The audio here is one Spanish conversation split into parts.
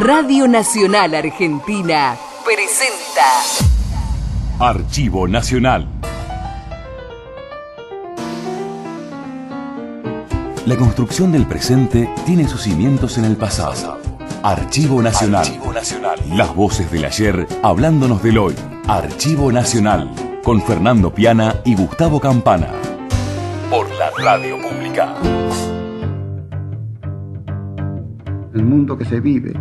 Radio Nacional Argentina presenta Archivo Nacional. La construcción del presente tiene sus cimientos en el pasado. Archivo Nacional. Las voces del ayer hablándonos del hoy. Archivo Nacional. Con Fernando Piana y Gustavo Campana. Por la Radio Pública. El mundo que se vive,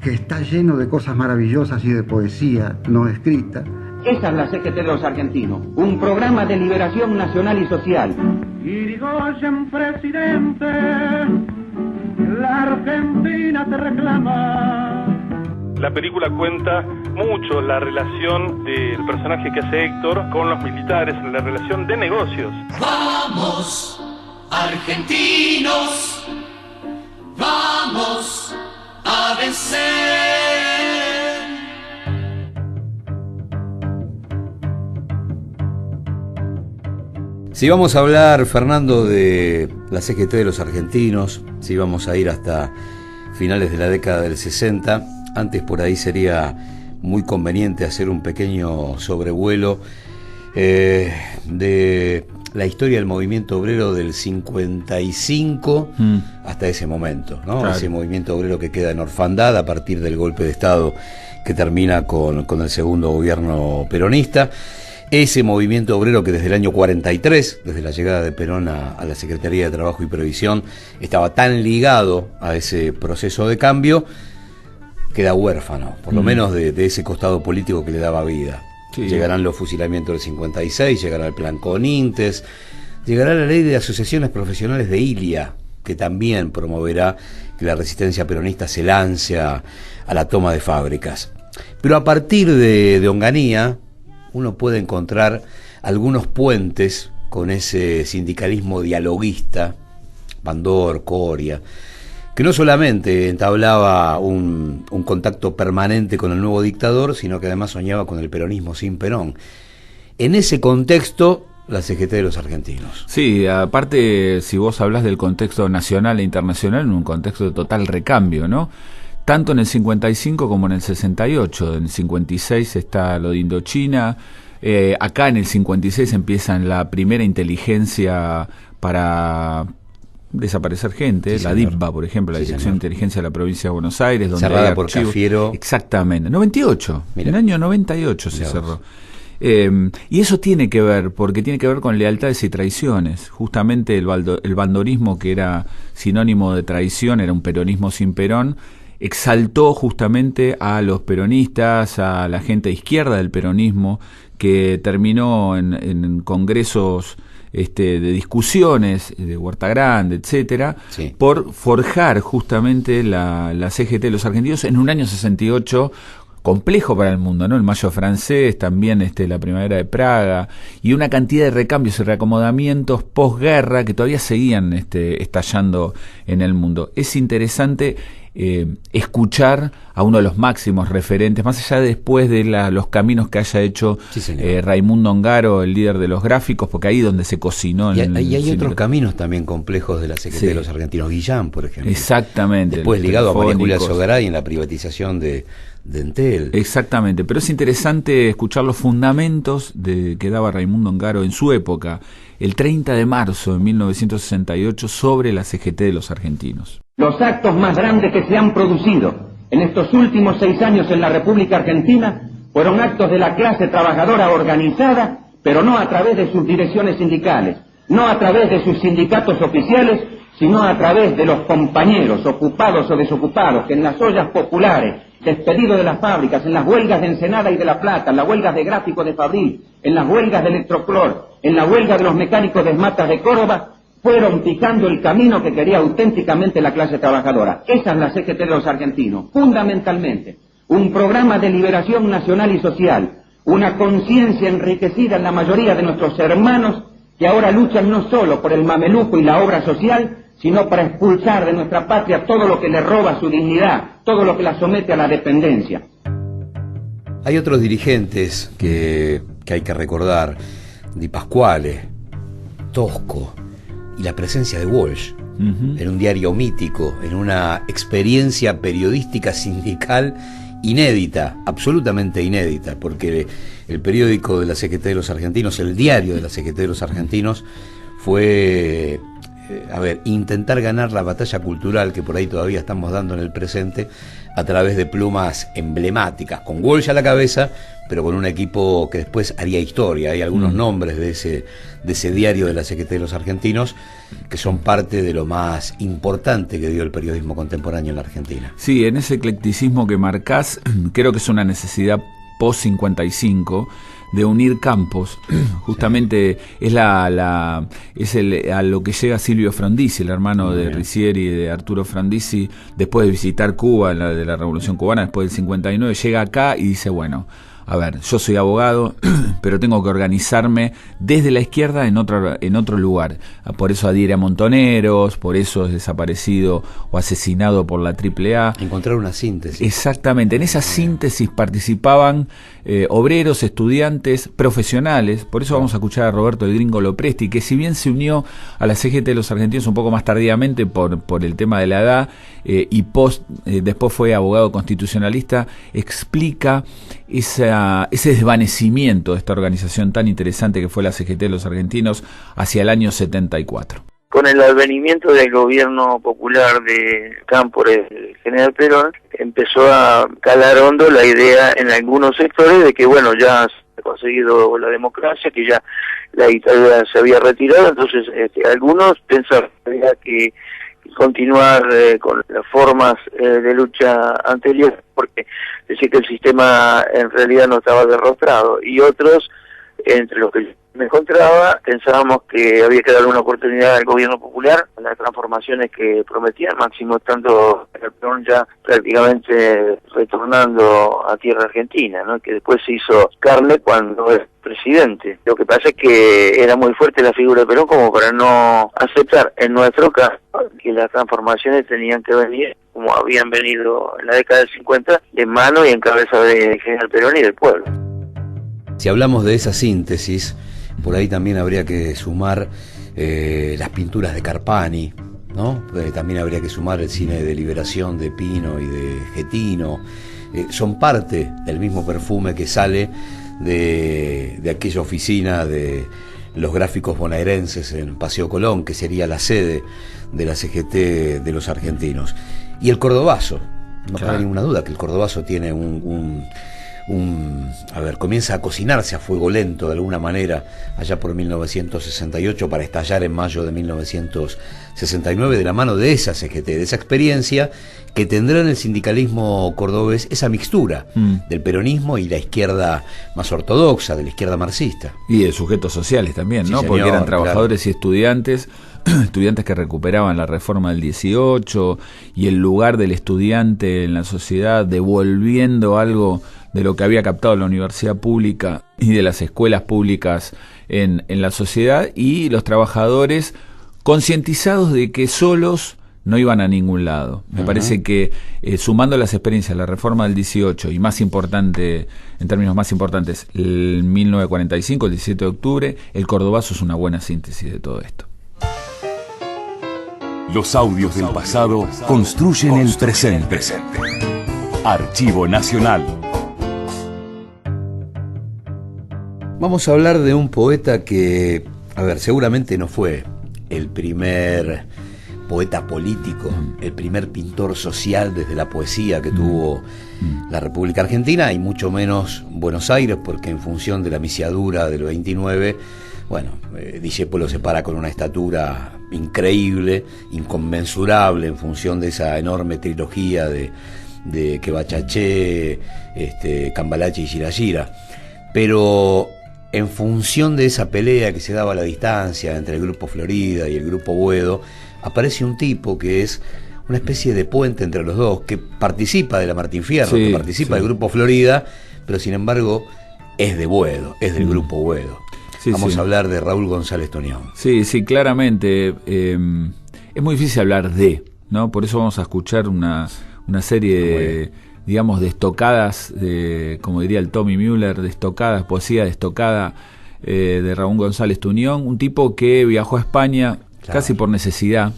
que está lleno de cosas maravillosas y de poesía no escrita. Esa es la CGT de los argentinos, un programa de liberación nacional y social. Irigoyen, presidente, la Argentina te reclama. La película cuenta mucho la relación del personaje que hace Héctor con los militares, la relación de negocios. Vamos, argentinos, vamos a vencer. Si vamos a hablar, Fernando, de la CGT de los argentinos, si vamos a ir hasta finales de la década del 60, antes por ahí sería muy conveniente hacer un pequeño sobrevuelo de la historia del movimiento obrero del 55 hasta ese momento, ¿no? Claro. Ese movimiento obrero que queda en orfandad a partir del golpe de Estado que termina con el segundo gobierno peronista. Ese movimiento obrero que desde el año 43, desde la llegada de Perón a la Secretaría de Trabajo y Previsión, estaba tan ligado a ese proceso de cambio, queda huérfano, por lo menos de ese costado político que le daba vida. Sí. Llegarán los fusilamientos del 56, llegará el plan Conintes, llegará la ley de asociaciones profesionales de Ilia, que también promoverá que la resistencia peronista se lance a la toma de fábricas. Pero a partir de Onganía, uno puede encontrar algunos puentes con ese sindicalismo dialoguista, Bandor, Coria, que no solamente entablaba un contacto permanente con el nuevo dictador, sino que además soñaba con el peronismo sin Perón. En ese contexto, la CGT de los argentinos. Sí, aparte, si vos hablas del contexto nacional e internacional, en un contexto de total recambio, ¿no? Tanto en el 55 como en el 68. En el 56 está lo de Indochina. Acá en el 56 empiezan la primera inteligencia para desaparecer gente, sí, la DIPBA, por ejemplo, la Dirección de Inteligencia de la Provincia de Buenos Aires, donde cerrada por Cafiero. Exactamente, 98, en el año 98 se cerró. Y eso tiene que ver, porque tiene que ver con lealtades y traiciones. Justamente el bandorismo, que era sinónimo de traición, era un peronismo sin Perón, exaltó justamente a los peronistas, a la gente izquierda del peronismo, que terminó en congresos de discusiones de Huerta Grande, etcétera, sí, por forjar justamente la CGT de los argentinos en un año 68 complejo para el mundo, ¿no? El Mayo francés, también la primavera de Praga, y una cantidad de recambios y reacomodamientos posguerra que todavía seguían estallando en el mundo. Es interesante escuchar a uno de los máximos referentes, más allá de después de los caminos que haya hecho Raimundo Ongaro, el líder de los gráficos, porque ahí es donde se cocinó. Y hay otros caminos también complejos de la CGT de los argentinos, Guillán, por ejemplo. Exactamente. Después ligado a María Julia Sogaray en la privatización de Entel. Exactamente, pero es interesante escuchar los fundamentos que daba Raimundo Ongaro en su época, el 30 de marzo de 1968, sobre la CGT de los argentinos. Los actos más grandes que se han producido en estos últimos 6 años en la República Argentina fueron actos de la clase trabajadora organizada, pero no a través de sus direcciones sindicales, no a través de sus sindicatos oficiales, sino a través de los compañeros, ocupados o desocupados, que en las ollas populares, despedidos de las fábricas, en las huelgas de Ensenada y de La Plata, en las huelgas de gráficos de Fabril, en las huelgas de Electroclor, en la huelga de los mecánicos de Esmatas de Córdoba, fueron picando el camino que quería auténticamente la clase trabajadora. Esa es la CGT de los argentinos, fundamentalmente. Un programa de liberación nacional y social, una conciencia enriquecida en la mayoría de nuestros hermanos que ahora luchan no solo por el mameluco y la obra social, sino para expulsar de nuestra patria todo lo que le roba su dignidad, todo lo que la somete a la dependencia. Hay otros dirigentes que hay que recordar, Di Pasquale, Tosco, y la presencia de Walsh, en un diario mítico, en una experiencia periodística sindical inédita, absolutamente inédita, porque el periódico de la CGT de los Argentinos, el diario de la CGT de los Argentinos, fue intentar ganar la batalla cultural que por ahí todavía estamos dando en el presente a través de plumas emblemáticas, con Walsh a la cabeza, pero con un equipo que después haría historia. Hay algunos nombres de ese diario de la CGT de los Argentinos que son parte de lo más importante que dio el periodismo contemporáneo en la Argentina. Sí, en ese eclecticismo que marcás, creo que es una necesidad post-55 de unir campos. Justamente es a lo que llega Silvio Frondizi, el hermano de Riccieri y de Arturo Frondizi, después de visitar Cuba, de la Revolución Cubana, después del 59, llega acá y dice, bueno, a ver, yo soy abogado, pero tengo que organizarme desde la izquierda en otro lugar. Por eso adhiere a Montoneros, por eso es desaparecido o asesinado por la AAA. Encontrar una síntesis. Exactamente, en esa síntesis participaban obreros, estudiantes, profesionales. Por eso vamos a escuchar a Roberto el Gringo Lopresti, que si bien se unió a la CGT de los Argentinos un poco más tardíamente por el tema de la edad, y después fue abogado constitucionalista, explica ese desvanecimiento de esta organización tan interesante que fue la CGT de los Argentinos hacia el año 74. Con el advenimiento del gobierno popular de Cámpora, el general Perón, empezó a calar hondo la idea en algunos sectores de que, bueno, ya se ha conseguido la democracia, que ya la dictadura se había retirado, entonces algunos pensaban que continuar con las formas de lucha anteriores, porque decía que el sistema en realidad no estaba derrotado, y otros, entre los que me encontraba, pensábamos que había que darle una oportunidad al gobierno popular, a las transformaciones que prometían, máximo estando el Perón ya prácticamente retornando a tierra argentina, ¿no? Que después se hizo carne cuando es presidente. Lo que pasa es que era muy fuerte la figura de Perón como para no aceptar, en nuestro caso, que las transformaciones tenían que venir, como habían venido en la década del 50, de mano y en cabeza del general Perón y del pueblo. Si hablamos de esa síntesis, por ahí también habría que sumar las pinturas de Carpani, ¿no? También habría que sumar el cine de Liberación de Pino y de Getino. Son parte del mismo perfume que sale de aquella oficina de los gráficos bonaerenses en Paseo Colón, que sería la sede de la CGT de los Argentinos. Y el cordobazo, no cabe ninguna duda que el cordobazo tiene comienza a cocinarse a fuego lento de alguna manera allá por 1968 para estallar en mayo de 1969 de la mano de esa CGT, de esa experiencia que tendrá en el sindicalismo cordobés esa mixtura del peronismo y la izquierda más ortodoxa, de la izquierda marxista. Y de sujetos sociales también, ¿no? Sí, porque eran trabajadores y estudiantes que recuperaban la reforma del 18 y el lugar del estudiante en la sociedad, devolviendo algo de lo que había captado la universidad pública y de las escuelas públicas en la sociedad, y los trabajadores concientizados de que solos no iban a ningún lado. Me parece que sumando las experiencias, la reforma del 18 y más importante, en términos más importantes, el 1945, el 17 de octubre, el cordobazo es una buena síntesis de todo esto. Los audios del pasado construyen el presente. Archivo Nacional. Vamos a hablar de un poeta que, seguramente no fue el primer poeta político, el primer pintor social desde la poesía que tuvo la República Argentina, y mucho menos Buenos Aires, porque en función de la misiadura del 29, Discépolo se para con una estatura increíble, inconmensurable, en función de esa enorme trilogía de Quevachaché, Cambalache y Shirashira. Pero en función de esa pelea que se daba a la distancia entre el Grupo Florida y el Grupo Boedo, aparece un tipo que es una especie de puente entre los dos, que participa de la Martín Fierro, que participa del Grupo Florida, pero sin embargo es de Boedo, es del Grupo Boedo. Vamos a hablar de Raúl González Tunión. Sí, claramente. Es muy difícil hablar ¿no? Por eso vamos a escuchar una serie de, digamos, de estocadas, como diría el Tommy Müller, de estocadas, poesía de estocada de Raúl González Tunión, un tipo que viajó a España casi por necesidad,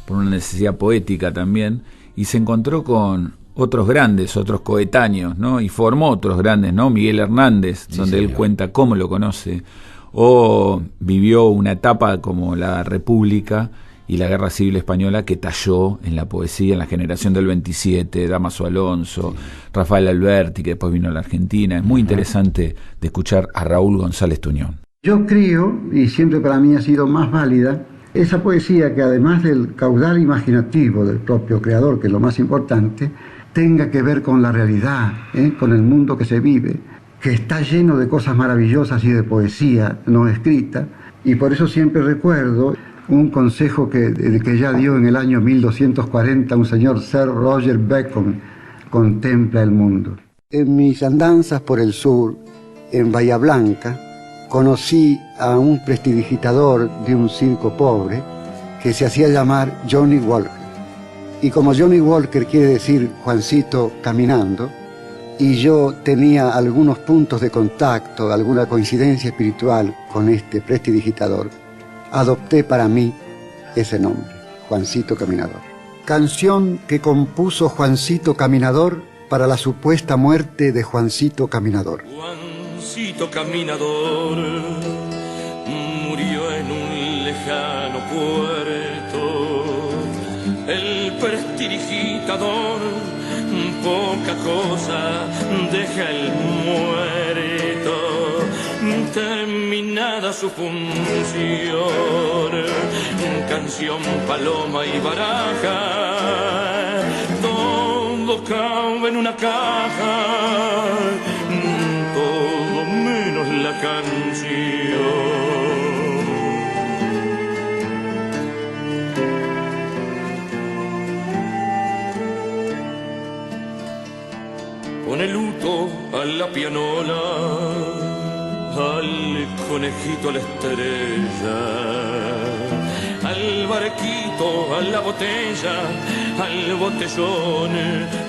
por una necesidad poética también, y se encontró con otros grandes, otros coetáneos, ¿no? Y formó otros grandes, ¿no? Miguel Hernández, sí, donde señor. Él cuenta cómo lo conoce, o vivió una etapa como la República y la Guerra Civil Española, que talló en la poesía, en la generación del 27, Dámaso Alonso, sí. Rafael Alberti, que después vino a la Argentina. Es muy interesante de escuchar a Raúl González Tuñón. Yo creo, y siempre para mí ha sido más válida, esa poesía que además del caudal imaginativo del propio creador, que es lo más importante, tenga que ver con la realidad, con el mundo que se vive, que está lleno de cosas maravillosas y de poesía no escrita, y por eso siempre recuerdo un consejo que ya dio en el año 1240 un señor Sir Roger Bacon: contempla el mundo. En mis andanzas por el sur, en Bahía Blanca, conocí a un prestidigitador de un circo pobre que se hacía llamar Johnny Walker. Y como Johnny Walker quiere decir Juancito caminando, y yo tenía algunos puntos de contacto, alguna coincidencia espiritual con este prestidigitador, adopté para mí ese nombre, Juancito Caminador. Canción que compuso Juancito Caminador para la supuesta muerte de Juancito Caminador. Juancito Caminador murió en un lejano puerto. El prestidigitador poca cosa deja el muerto. Terminada su función, canción, paloma y baraja, todo cabe en una caja, todo menos la canción. Pone luto a la pianola, al conejito, a la estrella, al barquito, a la botella, al botellón,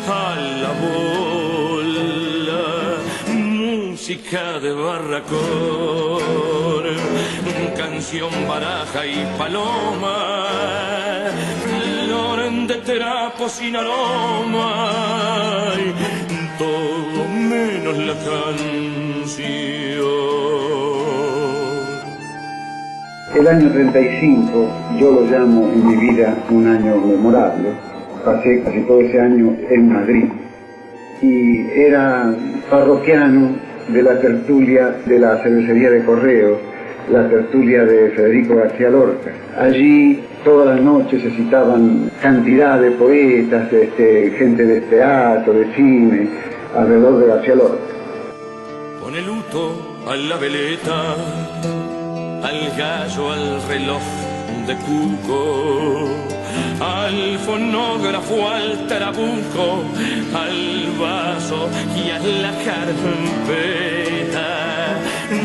a la bola, música de barracón, canción, baraja y paloma, flor de terapo sin aroma, todo menos la canción. El año 35 yo lo llamo en mi vida un año memorable. Pasé casi todo ese año en Madrid y era parroquiano de la tertulia de la cervecería de Correos, la tertulia de Federico García Lorca. Allí todas las noches se citaban cantidad de poetas, gente de teatro, de cine, alrededor de García Lorca. Pone luto a la veleta, al gallo, al reloj de cuco, al fonógrafo, al trabuco, al vaso y a la carpeta.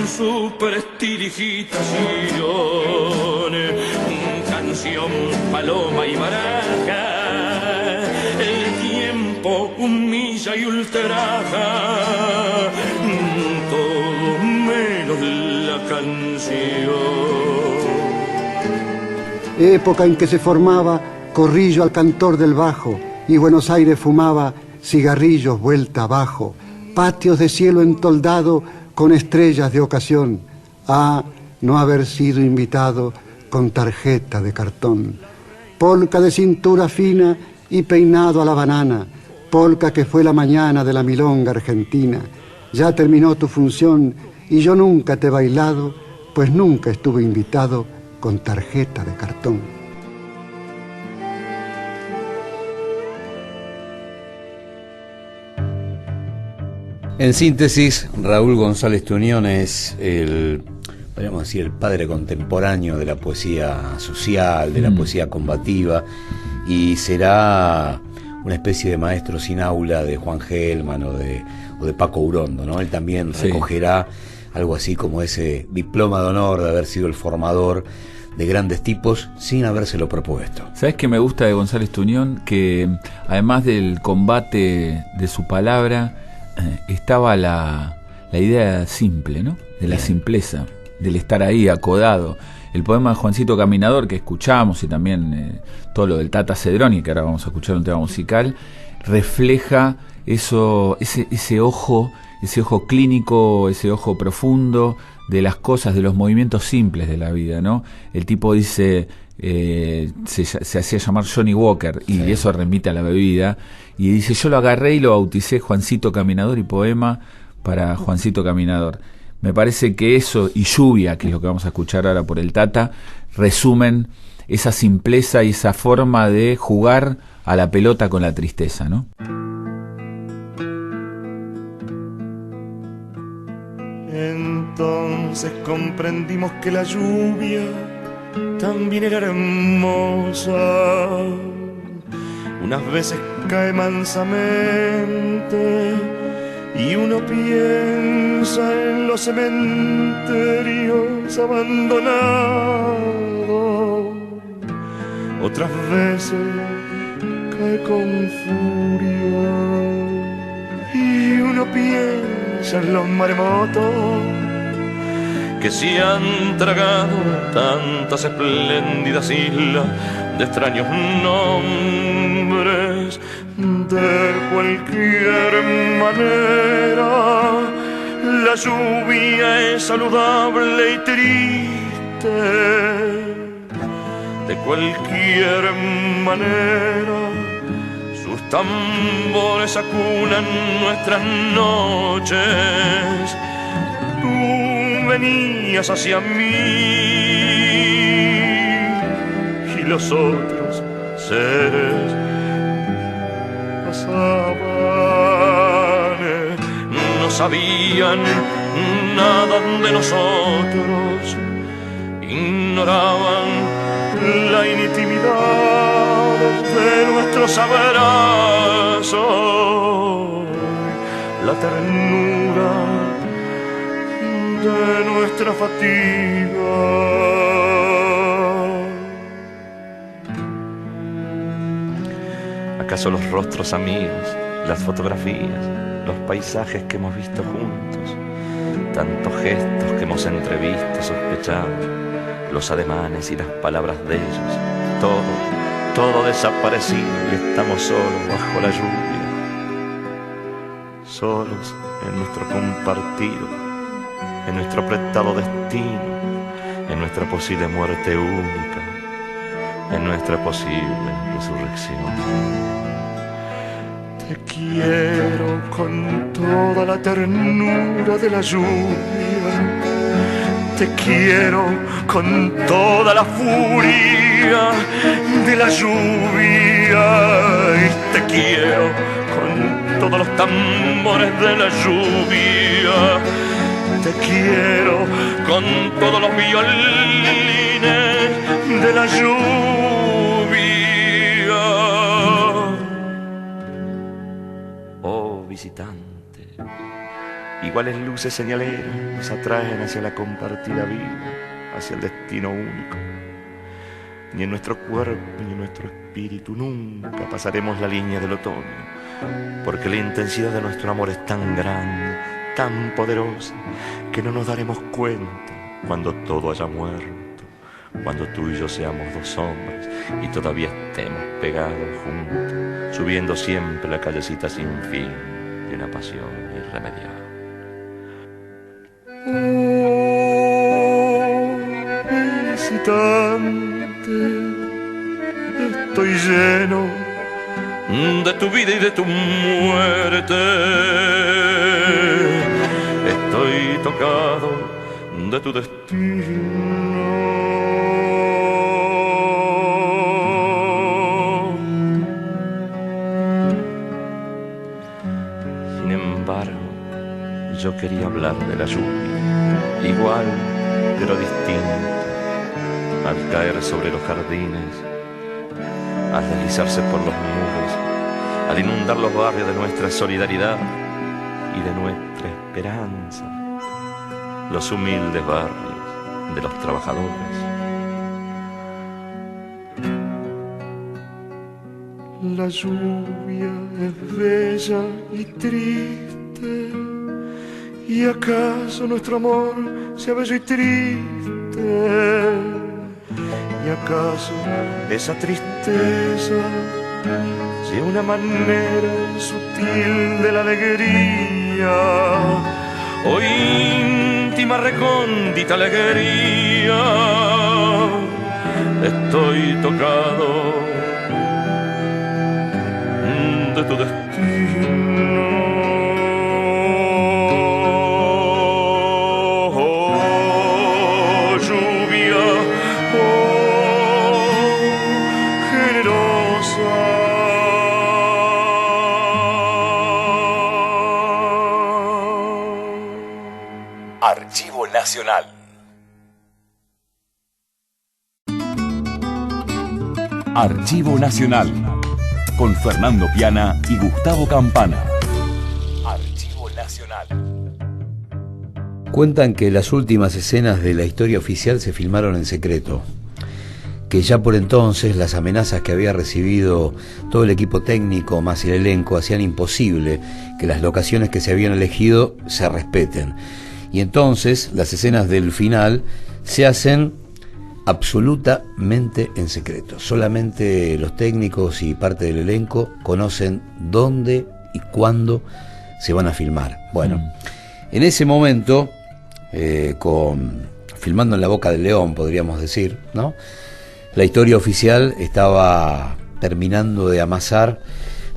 Su prestidigitación, canción, paloma y baraja, el tiempo humilla y ultraja, todo menos la canción. Época en que se formaba corrillo al cantor del bajo y Buenos Aires fumaba cigarrillos vuelta abajo, patios de cielo entoldado con estrellas de ocasión, a no haber sido invitado con tarjeta de cartón. Polca de cintura fina y peinado a la banana, polca que fue la mañana de la milonga argentina. Ya terminó tu función y yo nunca te he bailado, pues nunca estuve invitado con tarjeta de cartón. En síntesis, Raúl González Tuñón es podríamos decir, el padre contemporáneo de la poesía social, de la poesía combativa, y será una especie de maestro sin aula de Juan Gelman o de Paco Urondo, ¿no? Él también recogerá algo así como ese diploma de honor de haber sido el formador de grandes tipos sin habérselo propuesto. ¿Sabes qué me gusta de González Tuñón? Que además del combate de su palabra, estaba la idea simple, ¿no? De la simpleza, del estar ahí acodado. El poema de Juancito Caminador que escuchamos y también todo lo del Tata Cedroni, que ahora vamos a escuchar un tema musical, refleja eso, ese ojo clínico, ese ojo profundo de las cosas, de los movimientos simples de la vida, ¿no? El tipo dice, se hacía llamar Johnny Walker, y eso remite a la bebida, y dice, yo lo agarré y lo bauticé Juancito Caminador, y poema para Juancito Caminador. Me parece que eso y Lluvia, que es lo que vamos a escuchar ahora por el Tata, resumen esa simpleza y esa forma de jugar a la pelota con la tristeza, ¿no? Entonces comprendimos que la lluvia también era hermosa. Unas veces cae mansamente y uno piensa en los cementerios abandonados. Otras veces cae con furia y uno piensa en los maremotos que se han tragado tantas espléndidas islas de extraños nombres. De cualquier manera, la lluvia es saludable y triste. De cualquier manera, sus tambores acunan nuestras noches. Tú venías hacia mí y los otros seres pasaban, no sabían nada de nosotros, ignoraban la intimidad de nuestros abrazos, la ternura de nuestra fatiga. ¿Acaso los rostros amigos, las fotografías, los paisajes que hemos visto juntos, tantos gestos que hemos entrevisto, sospechado, los ademanes y las palabras de ellos, todo desaparecido y estamos solos bajo la lluvia, solos en nuestro compartido, en nuestro apretado destino, en nuestra posible muerte única, en nuestra posible resurrección. Te quiero con toda la ternura de la lluvia, te quiero con toda la furia de la lluvia, y te quiero con todos los tambores de la lluvia. Te quiero con todos los violines de la lluvia. Oh visitante, iguales luces señaleras nos atraen hacia la compartida vida, hacia el destino único. Ni en nuestro cuerpo ni en nuestro espíritu nunca pasaremos la línea del otoño, porque la intensidad de nuestro amor es tan grande, tan poderosa, que no nos daremos cuenta cuando todo haya muerto, cuando tú y yo seamos dos hombres y todavía estemos pegados juntos, subiendo siempre la callecita sin fin de una pasión irremediable. Oh, visitante, estoy lleno de tu vida y de tu muerte. Estoy tocado de tu destino. Sin embargo, yo quería hablar de la lluvia, igual pero distinto, al caer sobre los jardines, al deslizarse por los muros, al inundar los barrios de nuestra solidaridad y de nuestra esperanza, los humildes barrios de los trabajadores. La lluvia es bella y triste, ¿y acaso nuestro amor sea bello y triste? y acaso esa tristeza sea una manera sutil de la alegría, o íntima recóndita alegría. Estoy tocado de tu destino. Oh, lluvia, oh, generosa. Archivo Nacional. Archivo Nacional, con Fernando Piana y Gustavo Campana. Archivo Nacional. Cuentan que las últimas escenas de la historia oficial se filmaron en secreto, que ya por entonces las amenazas que había recibido todo el equipo técnico más el elenco hacían imposible que las locaciones que se habían elegido se respeten. Y entonces las escenas del final se hacen absolutamente en secreto. Solamente los técnicos y parte del elenco conocen dónde y cuándo se van a filmar. Bueno, en ese momento, filmando en la boca del león, podríamos decir, ¿no? La historia oficial estaba terminando de amasar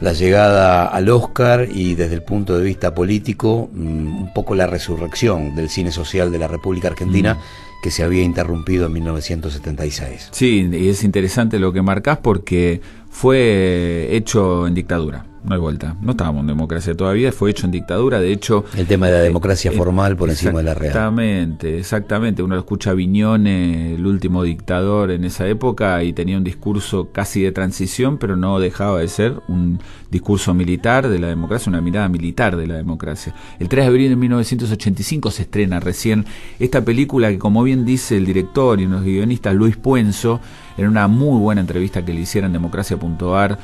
la llegada al Oscar y, desde el punto de vista político, un poco la resurrección del cine social de la República Argentina, que se había interrumpido en 1976. Sí, y es interesante lo que marcás porque fue hecho en dictadura. No hay vuelta. No estábamos en democracia todavía, fue hecho en dictadura. De hecho, el tema de la democracia formal por encima de la real. Exactamente. Uno lo escucha a Viñone, el último dictador en esa época, y tenía un discurso casi de transición, pero no dejaba de ser un discurso militar de la democracia, una mirada militar de la democracia. El 3 de abril de 1985 se estrena recién esta película que, como bien dice el director y unos guionistas, Luis Puenzo, en una muy buena entrevista que le hicieron en Democracia.ar,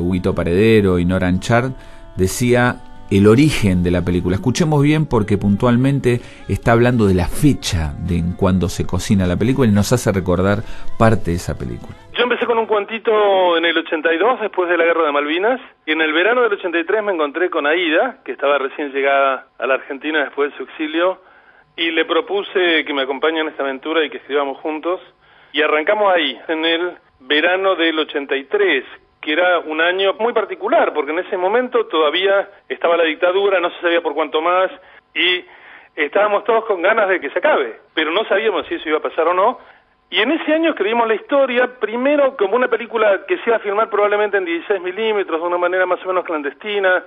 Huguito Paredero y Nora Anchart, decía el origen de la película. Escuchemos bien porque puntualmente está hablando de la fecha de en cuando se cocina la película y nos hace recordar parte de esa película. Yo empecé con un cuentito en el 82, después de la Guerra de Malvinas, y en el verano del 83 me encontré con Aida, que estaba recién llegada a la Argentina después de su exilio, y le propuse que me acompañe en esta aventura y que escribamos juntos, y arrancamos ahí, en el verano del 83, que era un año muy particular, porque en ese momento todavía estaba la dictadura, no se sabía por cuánto más, y estábamos todos con ganas de que se acabe, pero no sabíamos si eso iba a pasar o no. Y en ese año escribimos la historia, primero como una película que se iba a filmar probablemente en 16 milímetros, de una manera más o menos clandestina,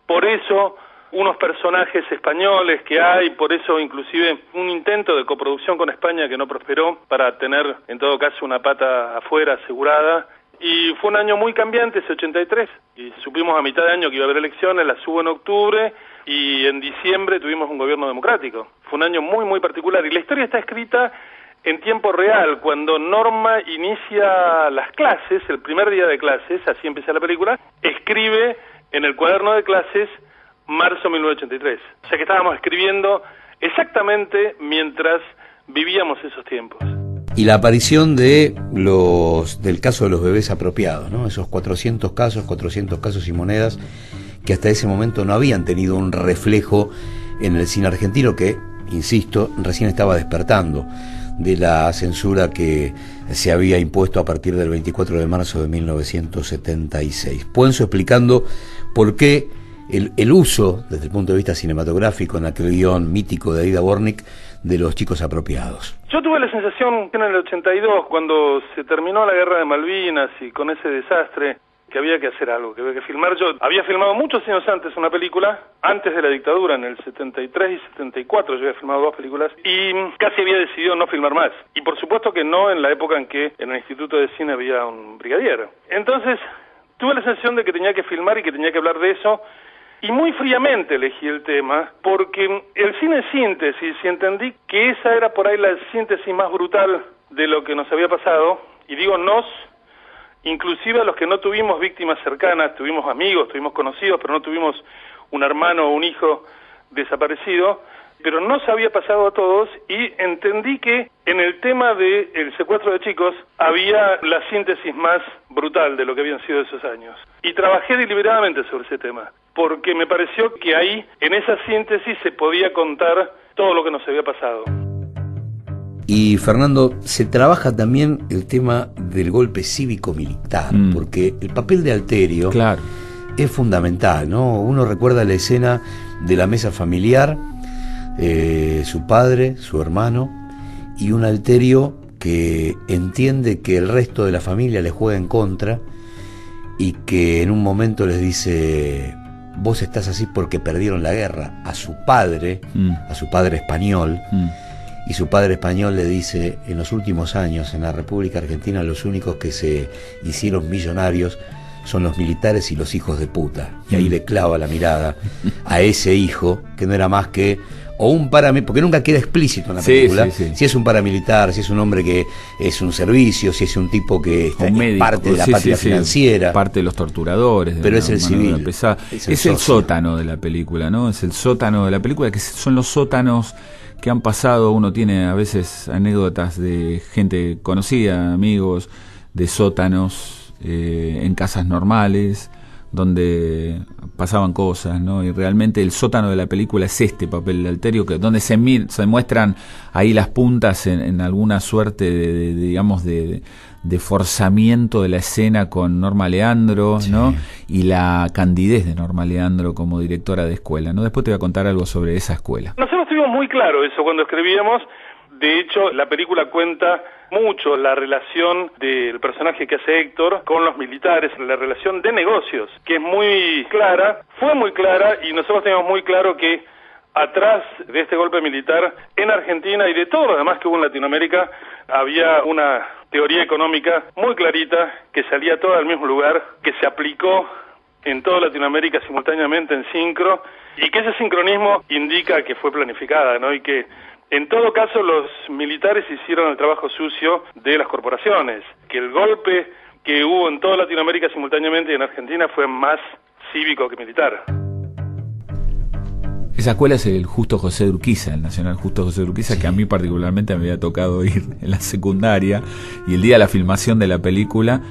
por eso unos personajes españoles que hay, por eso inclusive un intento de coproducción con España que no prosperó, para tener en todo caso una pata afuera asegurada. Y fue un año muy cambiante, ese 83, y supimos a mitad de año que iba a haber elecciones, las hubo en octubre, y en diciembre tuvimos un gobierno democrático. Fue un año muy, muy particular, y la historia está escrita en tiempo real, cuando Norma inicia las clases, el primer día de clases, así empieza la película, escribe en el cuaderno de clases marzo 1983. O sea que estábamos escribiendo exactamente mientras vivíamos esos tiempos. Y la aparición del caso de los bebés apropiados, ¿no? Esos 400 casos y monedas que hasta ese momento no habían tenido un reflejo en el cine argentino, que, insisto, recién estaba despertando de la censura que se había impuesto a partir del 24 de marzo de 1976. Puenzo explicando por qué el uso, desde el punto de vista cinematográfico, en aquel guión mítico de Aida Bornik, de los chicos apropiados. Yo tuve la sensación que en el 82, cuando se terminó la Guerra de Malvinas y con ese desastre, que había que hacer algo, que había que filmar. Yo había filmado muchos años antes una película, antes de la dictadura, en el 73 y 74, yo había filmado 2 películas, y casi había decidido no filmar más. Y por supuesto que no en la época en que en el Instituto de Cine había un brigadier. Entonces, tuve la sensación de que tenía que filmar y que tenía que hablar de eso, y muy fríamente elegí el tema, porque el cine es síntesis, y entendí que esa era por ahí la síntesis más brutal de lo que nos había pasado, y digo nos, inclusive a los que no tuvimos víctimas cercanas, tuvimos amigos, tuvimos conocidos, pero no tuvimos un hermano o un hijo desaparecido. pero no se había pasado a todos, y entendí que en el tema del secuestro de chicos había la síntesis más brutal de lo que habían sido esos años. Y trabajé deliberadamente sobre ese tema, porque me pareció que ahí, en esa síntesis, se podía contar todo lo que nos había pasado. Y Fernando, se trabaja también el tema del golpe cívico-militar, porque el papel de Alterio es fundamental, ¿no? Uno recuerda la escena de la mesa familiar, su padre, su hermano, y un Alterio que entiende que el resto de la familia le juega en contra y que en un momento les dice: vos estás así porque perdieron la guerra, a su padre español. Y su padre español le dice: en los últimos años en la República Argentina los únicos que se hicieron millonarios son los militares y los hijos de puta. Y ahí le clava la mirada a ese hijo, que no era más que o un paramilitar, porque nunca queda explícito en la película, si es un paramilitar, si es un hombre que es un servicio, si es un tipo que está parte de la patria financiera, parte de los torturadores, pero es el civil, es el sótano de la película, ¿no? Es el sótano de la película, que son los sótanos que han pasado. Uno tiene a veces anécdotas de gente conocida, amigos, de sótanos en casas normales, donde pasaban cosas, ¿no? Y realmente el sótano de la película es este papel de Alterio, que donde se muestran ahí las puntas en alguna suerte de forzamiento de la escena con Norma Leandro, ¿no? Y la candidez de Norma Leandro como directora de escuela, ¿no? Después te voy a contar algo sobre esa escuela. Nosotros tuvimos muy claro eso cuando escribíamos. De hecho, la película cuenta mucho la relación del personaje que hace Héctor con los militares, la relación de negocios, que es muy clara, fue muy clara, y nosotros teníamos muy claro que atrás de este golpe militar en Argentina y de todo lo demás que hubo en Latinoamérica había una teoría económica muy clarita que salía toda del mismo lugar, que se aplicó en toda Latinoamérica simultáneamente en sincro, y que ese sincronismo indica que fue planificada, ¿no? Y que en todo caso los militares hicieron el trabajo sucio de las corporaciones, que el golpe que hubo en toda Latinoamérica simultáneamente y en Argentina fue más cívico que militar. Esa escuela es el Justo José de Urquiza, el Nacional Justo José de Urquiza, que a mí particularmente me había tocado ir en la secundaria, y el día de la filmación de la película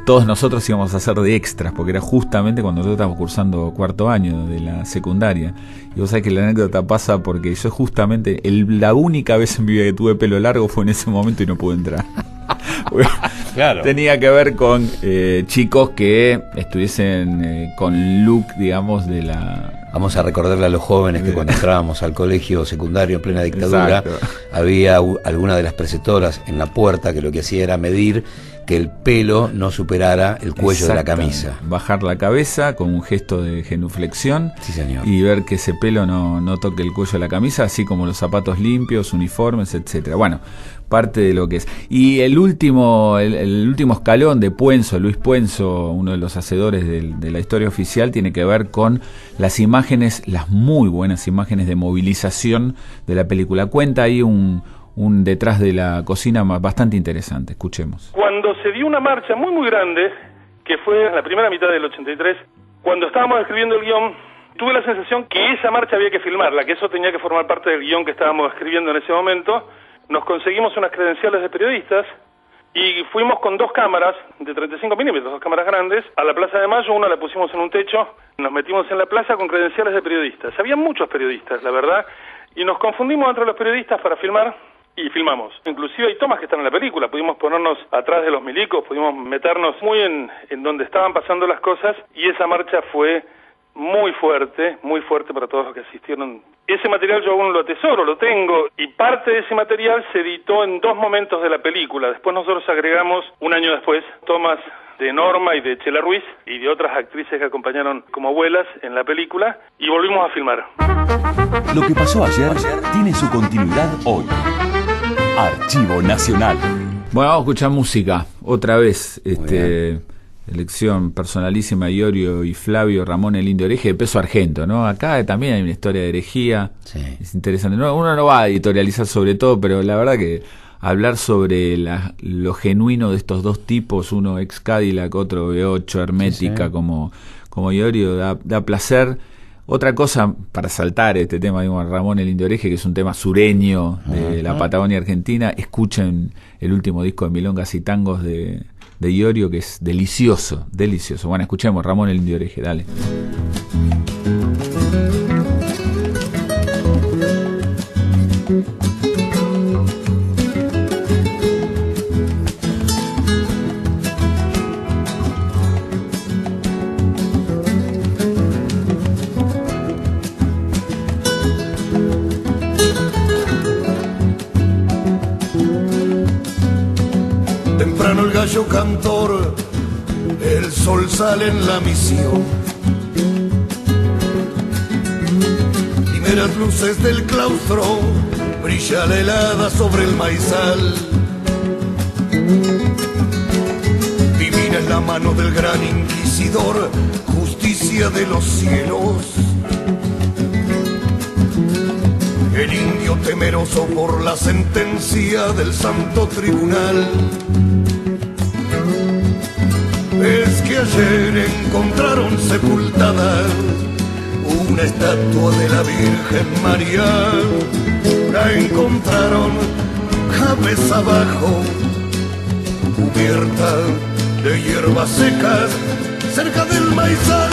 todos nosotros íbamos a hacer de extras, porque era justamente cuando nosotros estábamos cursando cuarto año de la secundaria. Y vos sabés que la anécdota pasa porque yo justamente, la única vez en mi vida que tuve pelo largo fue en ese momento y no pude entrar. Claro. Tenía que ver con chicos que estuviesen con look, digamos, de la... Vamos a recordarle a los jóvenes que cuando entrábamos al colegio secundario en plena dictadura, había alguna de las preceptoras en la puerta que lo que hacía era medir que el pelo no superara el cuello de la camisa. Bajar la cabeza con un gesto de genuflexión, y ver que ese pelo no toque el cuello de la camisa, así como los zapatos limpios, uniformes, etcétera. Bueno, parte de lo que es. Y el último escalón de Puenzo, Luis Puenzo, uno de los hacedores de la historia oficial, tiene que ver con las imágenes, las muy buenas imágenes de movilización de la película. Cuenta ahí un detrás de la cocina bastante interesante. Escuchemos. Cuando se dio una marcha muy muy grande, que fue en la primera mitad del 83, cuando estábamos escribiendo el guión, tuve la sensación que esa marcha había que filmarla, que eso tenía que formar parte del guión que estábamos escribiendo en ese momento. Nos conseguimos unas credenciales de periodistas y fuimos con 2 cámaras de 35 milímetros, 2 cámaras grandes, a la Plaza de Mayo. Una la pusimos en un techo, nos metimos en la plaza con credenciales de periodistas. Había muchos periodistas, la verdad, y nos confundimos entre los periodistas para filmar. Y filmamos. Inclusive hay tomas que están en la película. Pudimos ponernos atrás de los milicos, pudimos meternos muy en donde estaban pasando las cosas, y esa marcha fue muy fuerte para todos los que asistieron. Ese material yo aún lo atesoro, lo tengo, y parte de ese material se editó en 2 momentos de la película. Después nosotros agregamos, un año después, tomas de Norma y de Chela Ruiz y de otras actrices que acompañaron como abuelas en la película, y volvimos a filmar. Lo que pasó ayer tiene su continuidad hoy. Archivo Nacional. Bueno, vamos a escuchar música otra vez. Elección personalísima de Iorio y Flavio Ramón el Indio Hereje, de Peso Argento, ¿no? Acá también hay una historia de herejía. Es interesante. Uno no va a editorializar sobre todo, pero la verdad que hablar sobre lo genuino de estos 2 tipos, uno ex Cadillac, otro V8 hermética, como Iorio, da placer. Otra cosa, para saltar este tema, digo, Ramón el Indio Hereje, que es un tema sureño de la Patagonia Argentina, escuchen el último disco de Milongas y Tangos de Iorio, que es delicioso, delicioso. Bueno, escuchemos Ramón el Indio Hereje, dale. El gallo cantor, el sol sale en la misión. Primeras luces del claustro, brilla la helada sobre el maizal. Divina es la mano del gran inquisidor, justicia de los cielos. El indio temeroso por la sentencia del santo tribunal. Es que ayer encontraron sepultada una estatua de la Virgen María. La encontraron cabeza abajo, cubierta de hierbas secas, cerca del maizal.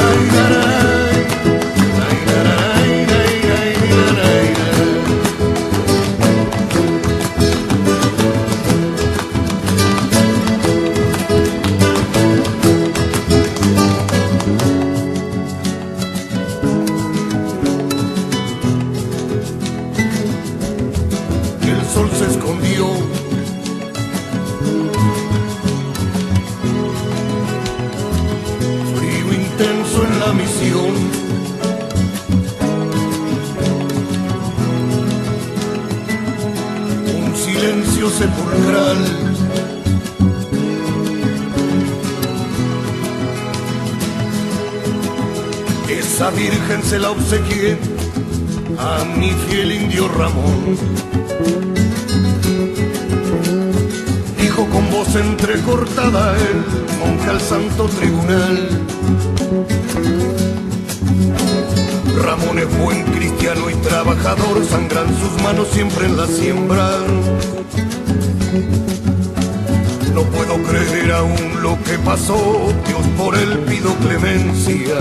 Ay, caray, ay, caray, ay, ay, caray. Sepulcral. Esa virgen se la obsequié a mi fiel indio Ramón. Dijo con voz entrecortada el monje al santo tribunal. Ramón es buen cristiano y trabajador, sangran sus manos siempre en la siembra. No puedo creer aún lo que pasó, Dios por él pido clemencia.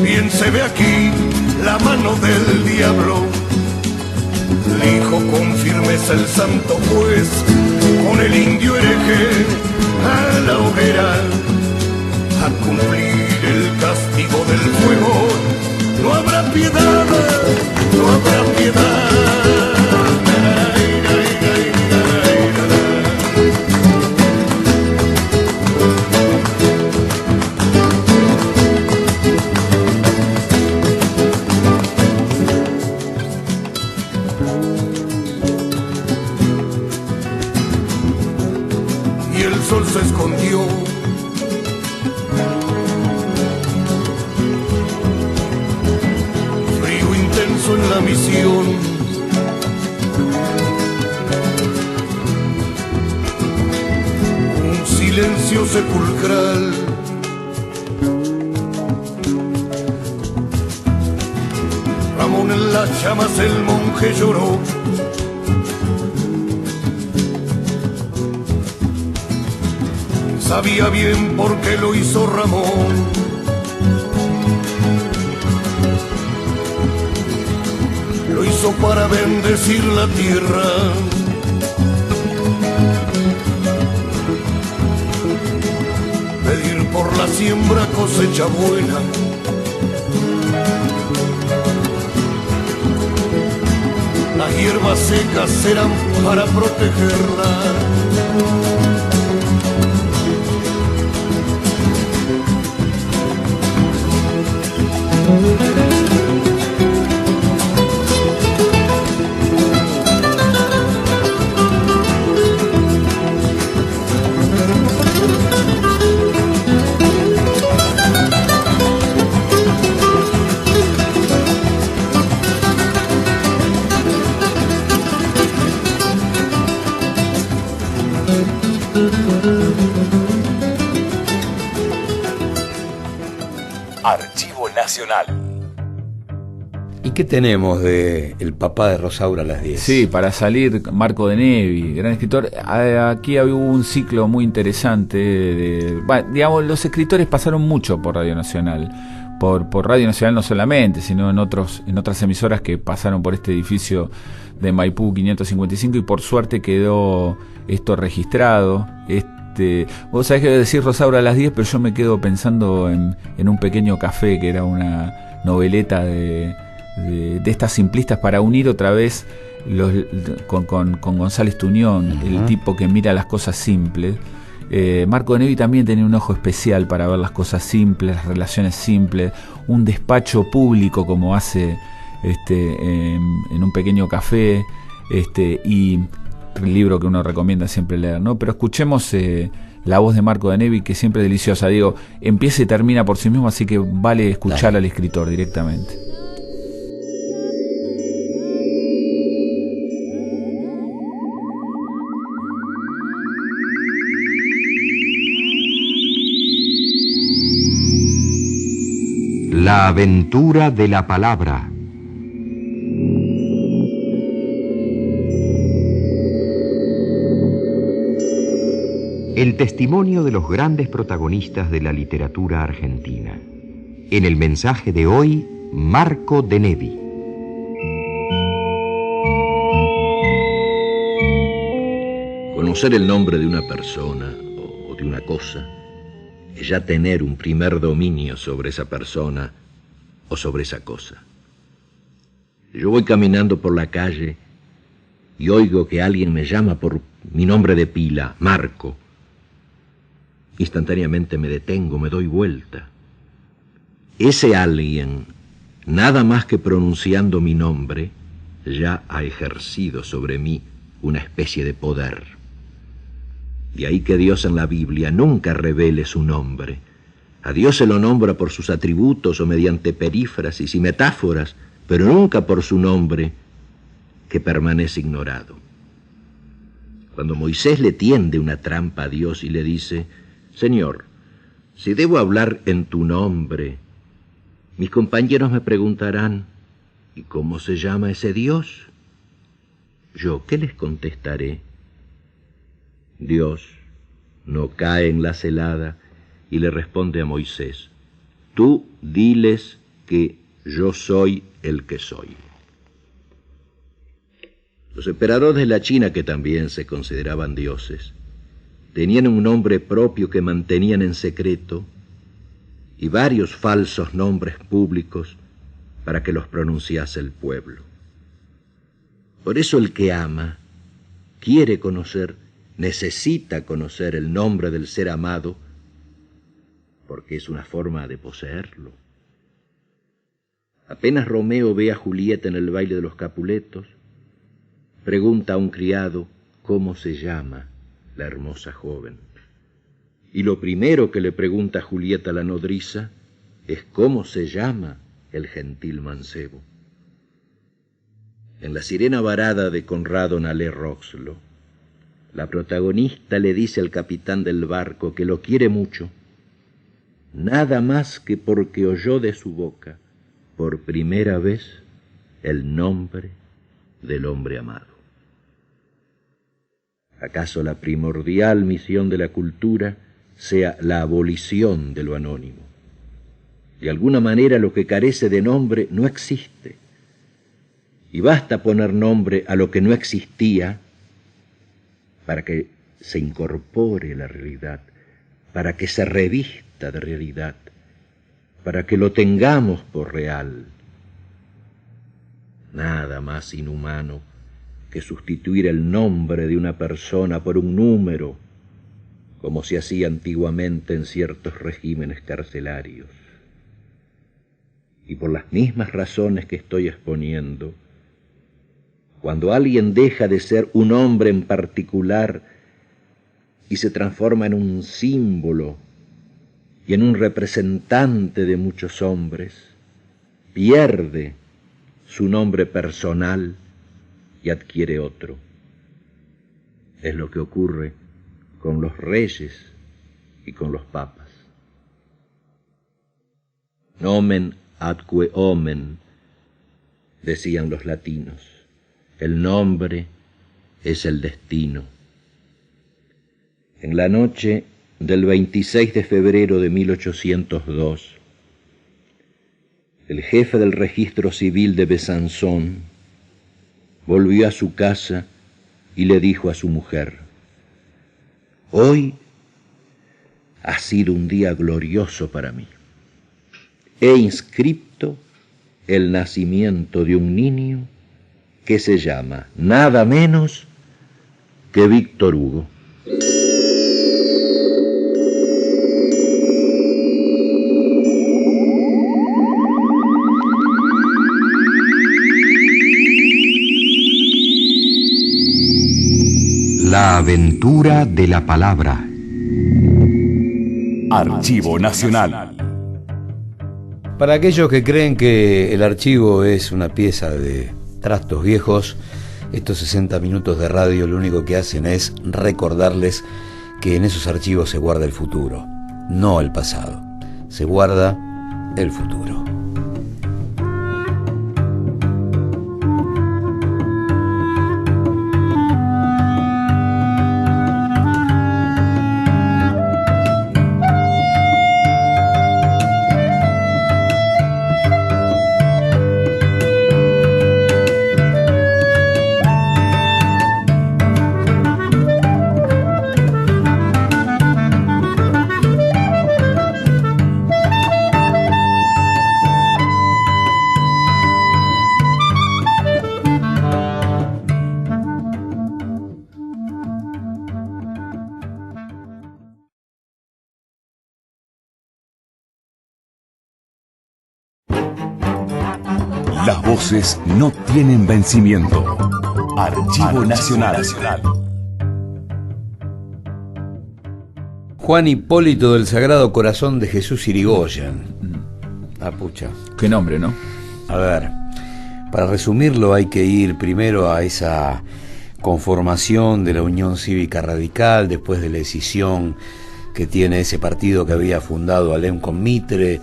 Bien se ve aquí la mano del diablo, dijo con firmeza el santo juez, con el indio hereje a la hoguera, a cumplir el castigo del fuego. No habrá piedad, no habrá piedad. Se escondió. Frío intenso en la misión. Un silencio sepulcral. Ramón en las llamas, el monje lloró. Sabía bien por qué lo hizo Ramón. Lo hizo para bendecir la tierra. Pedir por la siembra cosecha buena. Las hierbas secas serán para protegerla. Archivo Nacional. ¿Y qué tenemos de el papá de Rosaura a las 10? Sí, para salir, Marco de Nevi, gran escritor. Aquí hubo un ciclo muy interesante. Digamos, los escritores pasaron mucho por Radio Nacional. Por Radio Nacional no solamente, sino en otras emisoras que pasaron por este edificio de Maipú 555, y por suerte quedó esto registrado. Vos sabés que voy a decir Rosaura a las 10, pero yo me quedo pensando en Un pequeño café, que era una noveleta de estas simplistas para unir otra vez con González Tuñón, el tipo que mira las cosas simples. Marco de Nevi también tenía un ojo especial para ver las cosas simples, las relaciones simples, un despacho público como hace en Un pequeño café, y el libro que uno recomienda siempre leer, ¿no? Pero escuchemos la voz de Marco de Nevi, que siempre es deliciosa. Digo, empieza y termina por sí mismo, así que vale escuchar al escritor directamente. La aventura de la palabra. El testimonio de los grandes protagonistas de la literatura argentina. En el mensaje de hoy, Marco de Nevi. Conocer el nombre de una persona o de una cosa es ya tener un primer dominio sobre esa persona o sobre esa cosa. Yo voy caminando por la calle y oigo que alguien me llama por mi nombre de pila, Marco. Instantáneamente me detengo, me doy vuelta. Ese alguien, nada más que pronunciando mi nombre, ya ha ejercido sobre mí una especie de poder. De ahí que Dios en la Biblia nunca revele su nombre. A Dios se lo nombra por sus atributos o mediante perífrasis y metáforas, pero nunca por su nombre, que permanece ignorado. Cuando Moisés le tiende una trampa a Dios y le dice: Señor, si debo hablar en tu nombre, mis compañeros me preguntarán: ¿y cómo se llama ese Dios? ¿Yo qué les contestaré? Dios no cae en la celada y le responde a Moisés: tú diles que yo soy el que soy. Los emperadores de la China, que también se consideraban dioses, tenían un nombre propio que mantenían en secreto y varios falsos nombres públicos para que los pronunciase el pueblo. Por eso el que ama, quiere conocer, necesita conocer el nombre del ser amado, porque es una forma de poseerlo. Apenas Romeo ve a Julieta en el baile de los Capuletos, pregunta a un criado cómo se llama la hermosa joven. Y lo primero que le pregunta a Julieta la nodriza es cómo se llama el gentil mancebo. En La sirena varada de Conrado Nalé Roxlo, la protagonista le dice al capitán del barco que lo quiere mucho, nada más que porque oyó de su boca por primera vez el nombre del hombre amado. ¿Acaso la primordial misión de la cultura sea la abolición de lo anónimo? De alguna manera lo que carece de nombre no existe, y basta poner nombre a lo que no existía para que se incorpore a la realidad, para que se revista de realidad, para que lo tengamos por real. Nada más inhumano que sustituir el nombre de una persona por un número, como se hacía antiguamente en ciertos regímenes carcelarios. Y por las mismas razones que estoy exponiendo, cuando alguien deja de ser un hombre en particular y se transforma en un símbolo y en un representante de muchos hombres, pierde su nombre personal y adquiere otro. Es lo que ocurre con los reyes y con los papas. Nomen atque omen, decían los latinos. El nombre es el destino. En la noche del 26 de febrero de 1802, el jefe del registro civil de Besanzón volvió a su casa y le dijo a su mujer: «Hoy ha sido un día glorioso para mí. He inscripto el nacimiento de un niño que se llama nada menos que Víctor Hugo». La aventura de la palabra. Archivo Nacional. Para aquellos que creen que el archivo es una pieza de trastos viejos, estos 60 minutos de radio lo único que hacen es recordarles que en esos archivos se guarda el futuro, no el pasado. Se guarda el futuro. Las voces no tienen vencimiento. Archivo Nacional. Juan Hipólito del Sagrado Corazón de Jesús Irigoyen. Ah, pucha. Qué nombre, ¿no? A ver, para resumirlo hay que ir primero a esa conformación de la Unión Cívica Radical, después de la decisión que tiene ese partido que había fundado Alem con Mitre,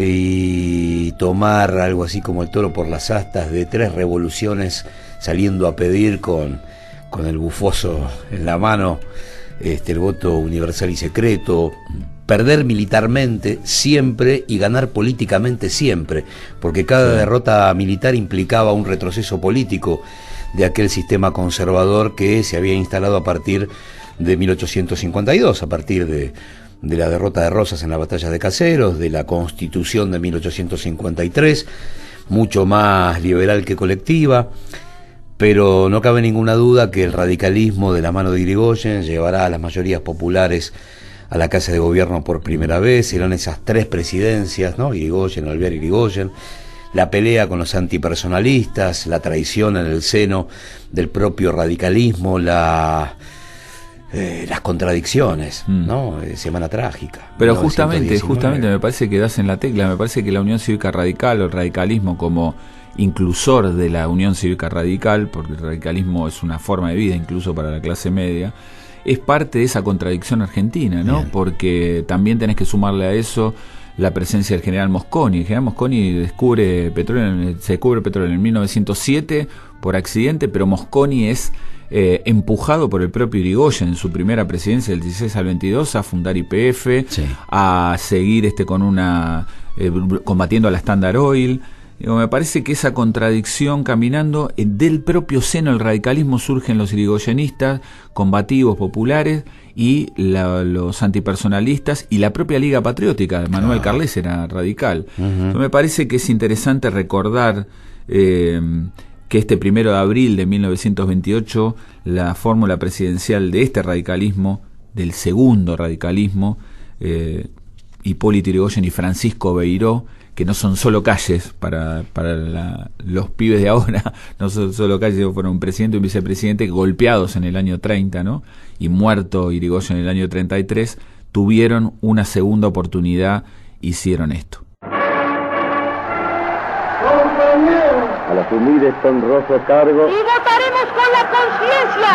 y tomar algo así como el toro por las astas de 3 revoluciones, saliendo a pedir con el bufoso en la mano el voto universal y secreto, perder militarmente siempre y ganar políticamente siempre, porque cada derrota militar implicaba un retroceso político de aquel sistema conservador que se había instalado a partir de 1852, a partir de la derrota de Rosas en la batalla de Caseros, de la Constitución de 1853, mucho más liberal que colectiva, pero no cabe ninguna duda que el radicalismo de la mano de Irigoyen llevará a las mayorías populares a la Casa de Gobierno por primera vez. Serán esas 3 presidencias, ¿no? Irigoyen, Alvear, Irigoyen, la pelea con los antipersonalistas, la traición en el seno del propio radicalismo, las contradicciones, ¿no? Semana trágica. Pero justamente me parece que das en la tecla. Me parece que la Unión Cívica Radical o el radicalismo como inclusor de la Unión Cívica Radical, porque el radicalismo es una forma de vida incluso para la clase media, es parte de esa contradicción argentina, ¿no? Bien. Porque también tenés que sumarle a eso la presencia del general Mosconi. El general Mosconi se descubre petróleo en 1907 por accidente, pero Mosconi es empujado por el propio Irigoyen en su primera presidencia del 16 al 22 a fundar YPF, a seguir combatiendo a la Standard Oil. Me parece que esa contradicción caminando del propio seno del radicalismo surgen los irigoyenistas combativos populares y los antipersonalistas y la propia Liga Patriótica de Manuel Carles era radical. Entonces me parece que es interesante recordar que este 1 de abril de 1928 la fórmula presidencial de este radicalismo, del segundo radicalismo, Hipólito Yrigoyen y Francisco Beiró, que no son solo calles para los pibes de ahora, no son solo calles, fueron un presidente y un vicepresidente golpeados en el año 30, ¿no? Y muerto Yrigoyen en el año 33, tuvieron una segunda oportunidad, hicieron esto. Al asumir este honroso cargo, y votaremos con la conciencia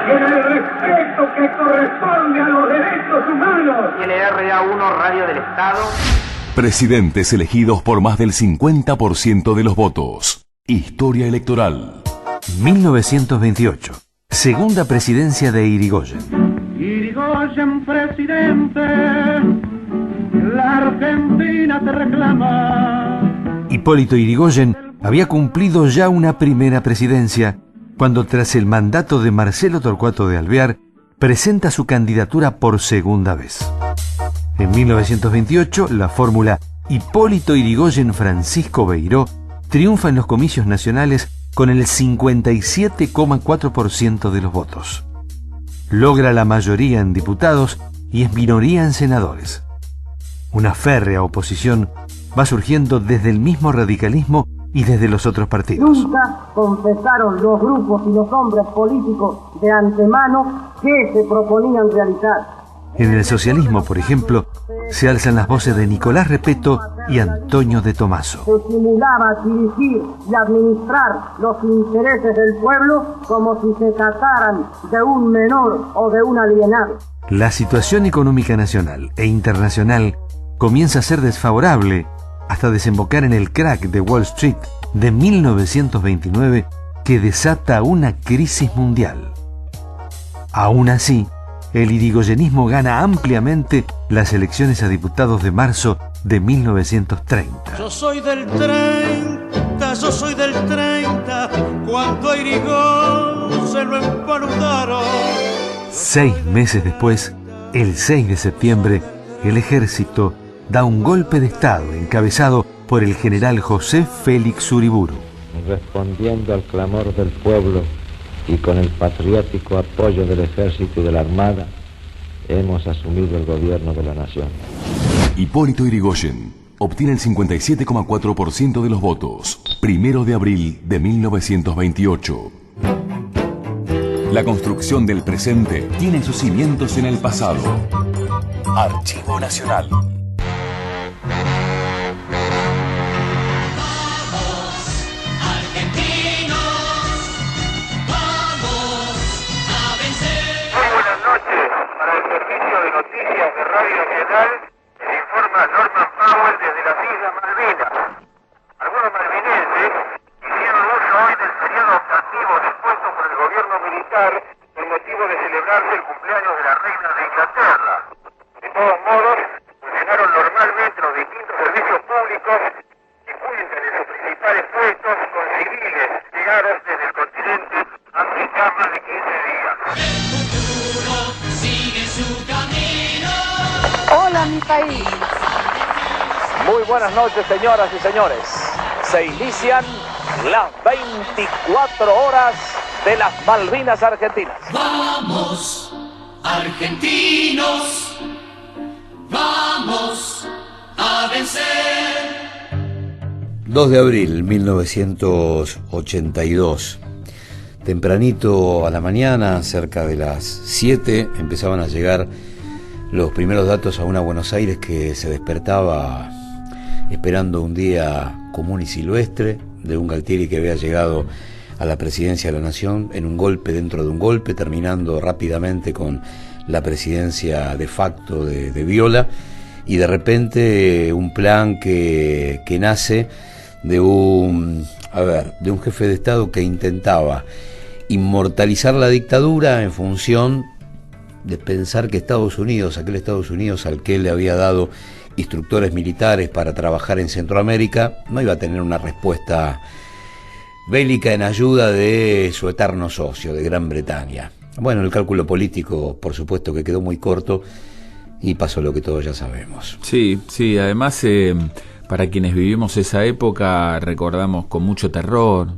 y en el respeto que corresponde a los derechos humanos, y en el RA1 Radio del Estado. Presidentes elegidos por más del 50% de los votos. Historia electoral. 1928. Segunda presidencia de Irigoyen. Irigoyen presidente, la Argentina te reclama. Hipólito Yrigoyen había cumplido ya una primera presidencia cuando, tras el mandato de Marcelo Torcuato de Alvear, presenta su candidatura por segunda vez. En 1928, la fórmula Hipólito Yrigoyen Francisco Beiró triunfa en los comicios nacionales con el 57,4% de los votos. Logra la mayoría en diputados y es minoría en senadores. Una férrea oposición va surgiendo desde el mismo radicalismo y desde los otros partidos. Nunca confesaron los grupos y los hombres políticos de antemano que se proponían realizar. En el socialismo, por ejemplo, se alzan las voces de Nicolás Repetto y Antonio de Tomaso. Se simulaba dirigir y administrar los intereses del pueblo como si se trataran de un menor o de un alienado. La situación económica nacional e internacional comienza a ser desfavorable hasta desembocar en el crack de Wall Street de 1929 que desata una crisis mundial. Aún así, el irigoyenismo gana ampliamente las elecciones a diputados de marzo de 1930. Yo soy del 30, cuando a Irigoyen se lo empaludaron. 6 meses después, el 6 de septiembre, el ejército da un golpe de Estado encabezado por el general José Félix Uriburu. Respondiendo al clamor del pueblo y con el patriótico apoyo del ejército y de la armada, hemos asumido el gobierno de la nación. Hipólito Yrigoyen obtiene el 57,4% de los votos. 1 de abril de 1928. La construcción del presente tiene sus cimientos en el pasado. Archivo Nacional. Radio Nacional, se informa Norman Powell desde las Islas Malvinas. Algunos malvinenses hicieron uso hoy del periodo optativo dispuesto por el gobierno militar con motivo de celebrarse el cumpleaños de la reina de Inglaterra. De todos modos, funcionaron normalmente los distintos servicios públicos que cuentan en sus principales puestos con civiles llegados desde el continente hace ya más de 15 días. El futuro sigue su camino. Hola, mi país. Muy buenas noches, señoras y señores. Se inician las 24 horas de las Malvinas Argentinas. Vamos, argentinos, vamos a vencer. 2 de abril 1982. Tempranito a la mañana, cerca de las 7, empezaban a llegar los primeros datos a una Buenos Aires que se despertaba esperando un día común y silvestre, de un Galtieri que había llegado a la presidencia de la Nación en un golpe dentro de un golpe, terminando rápidamente con la presidencia de facto de Viola, y de repente un plan que nace de un jefe de Estado que intentaba inmortalizar la dictadura en función de pensar que Estados Unidos, aquel Estados Unidos al que él le había dado instructores militares para trabajar en Centroamérica, no iba a tener una respuesta bélica en ayuda de su eterno socio, de Gran Bretaña. Bueno, el cálculo político, por supuesto, que quedó muy corto y pasó lo que todos ya sabemos. Sí, además, para quienes vivimos esa época, recordamos con mucho terror,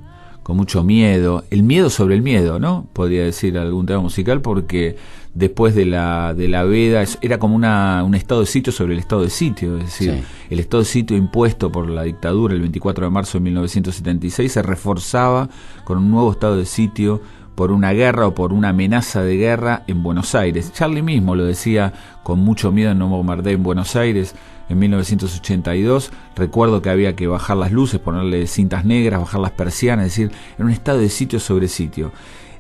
con mucho miedo, el miedo sobre el miedo, ¿no? Podría decir algún tema musical, porque después de la veda era como un estado de sitio sobre el estado de sitio, es decir, sí. El estado de sitio impuesto por la dictadura el 24 de marzo de 1976 se reforzaba con un nuevo estado de sitio por una guerra o por una amenaza de guerra en Buenos Aires. Charlie mismo lo decía, con mucho miedo no bombardeo en Buenos Aires. En 1982 recuerdo que había que bajar las luces, ponerle cintas negras, bajar las persianas, es decir, en un estado de sitio sobre sitio.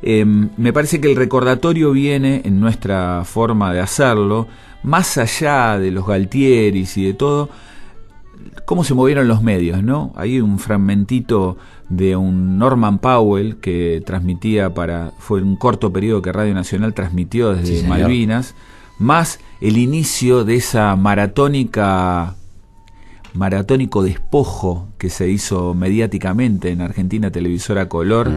Me parece que el recordatorio viene en nuestra forma de hacerlo, más allá de los Galtieris y de todo, cómo se movieron los medios, ¿no? Hay un fragmentito de un Norman Powell que transmitía fue un corto periodo que Radio Nacional transmitió desde Sí, Malvinas, más el inicio de esa maratónico despojo que se hizo mediáticamente en Argentina, televisora color,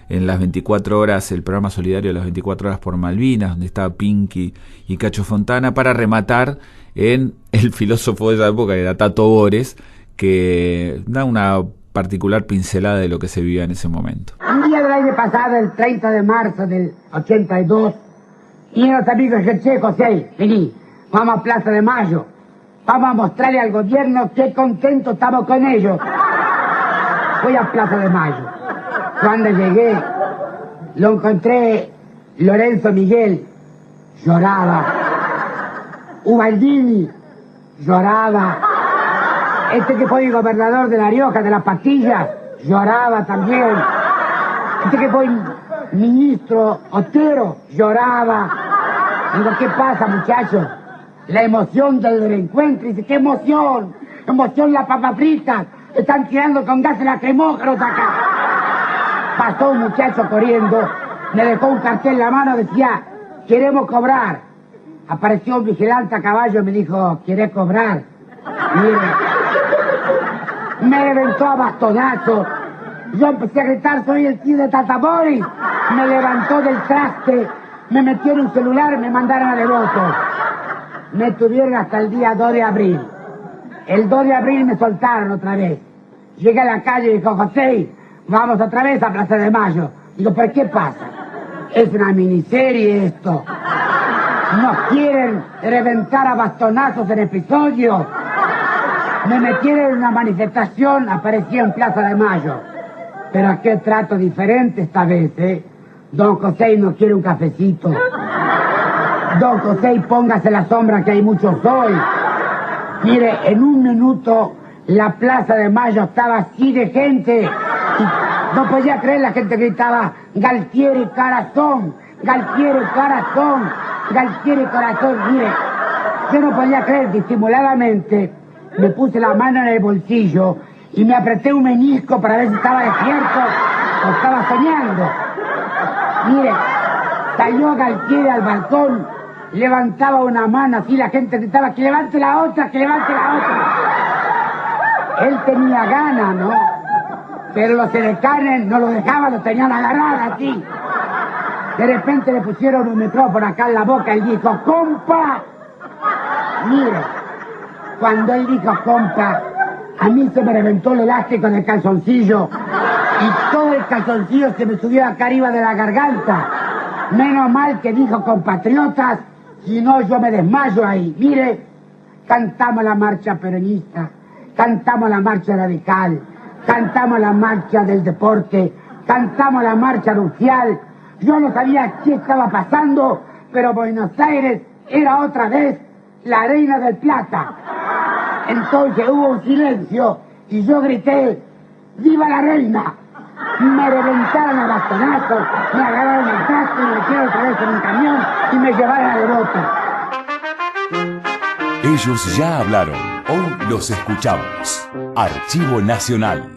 en las 24 horas, el programa solidario de las 24 horas por Malvinas, donde estaba Pinky y Cacho Fontana, para rematar en el filósofo de esa época, que era Tato Bores, que da una particular pincelada de lo que se vivía en ese momento. Un día del año pasado, el 30 de marzo del 82, y los amigos del Che José, vení, vamos a Plaza de Mayo, vamos a mostrarle al gobierno qué contento estamos con ellos. Fui a Plaza de Mayo. Cuando llegué, lo encontré Lorenzo Miguel, lloraba. Ubaldini, lloraba. Este que fue el gobernador de La Rioja, de las Pastillas, lloraba también. Este que fue ministro Otero, lloraba. Digo, ¿qué pasa, muchachos? La emoción del reencuentro. Dice, ¿qué emoción? Emoción las papas fritas. Están tirando con gases lacrimógenos acá. Pasó un muchacho corriendo, me dejó un cartel en la mano, decía, queremos cobrar. Apareció un vigilante a caballo y me dijo, ¿querés cobrar? Mire, me reventó a bastonazos. Yo empecé a gritar, soy el tío de Tata Boris. Me levantó del traste, me metió en un celular y me mandaron a Devoto. Me tuvieron hasta el día 2 de abril. El 2 de abril me soltaron otra vez. Llegué a la calle y dijo, José, vamos otra vez a Plaza de Mayo. Digo, ¿pero qué pasa? Es una miniserie esto. Nos quieren reventar a bastonazos en episodio. Me metieron en una manifestación, aparecí en Plaza de Mayo. Pero qué trato diferente esta vez, ¿eh? Don José no quiere un cafecito. Don José, póngase la sombra que hay mucho sol. Mire, en un minuto la Plaza de Mayo estaba así de gente. Y no podía creer, la gente gritaba, Galtieri Corazón, Galtieri Corazón, Galtieri Corazón. Mire, yo no podía creer, disimuladamente me puse la mano en el bolsillo y me apreté un menisco para ver si estaba despierto o estaba soñando. Mire, salió Galtieri al balcón, levantaba una mano así, la gente gritaba, que levante la otra, que levante la otra. Él tenía ganas, ¿no? Pero los edecanes no lo dejaban, lo tenían agarrado así. De repente le pusieron un micrófono acá en la boca y dijo, ¡compa! Mire, cuando él dijo compa, a mí se me reventó el elástico del calzoncillo y todo el calzoncillo se me subió acá arriba de la garganta. Menos mal que dijo compatriotas, si no yo me desmayo ahí. Mire, cantamos la marcha peronista, cantamos la marcha radical, cantamos la marcha del deporte, cantamos la marcha nupcial. Yo no sabía qué estaba pasando, pero Buenos Aires era otra vez la reina del Plata. Entonces hubo un silencio y yo grité, ¡viva la reina! Me reventaron a bastonazos, me agarraron el casco y me metieron otra vez en un camión y me llevaron a Devoto. Ellos ya hablaron, hoy los escuchamos. Archivo Nacional.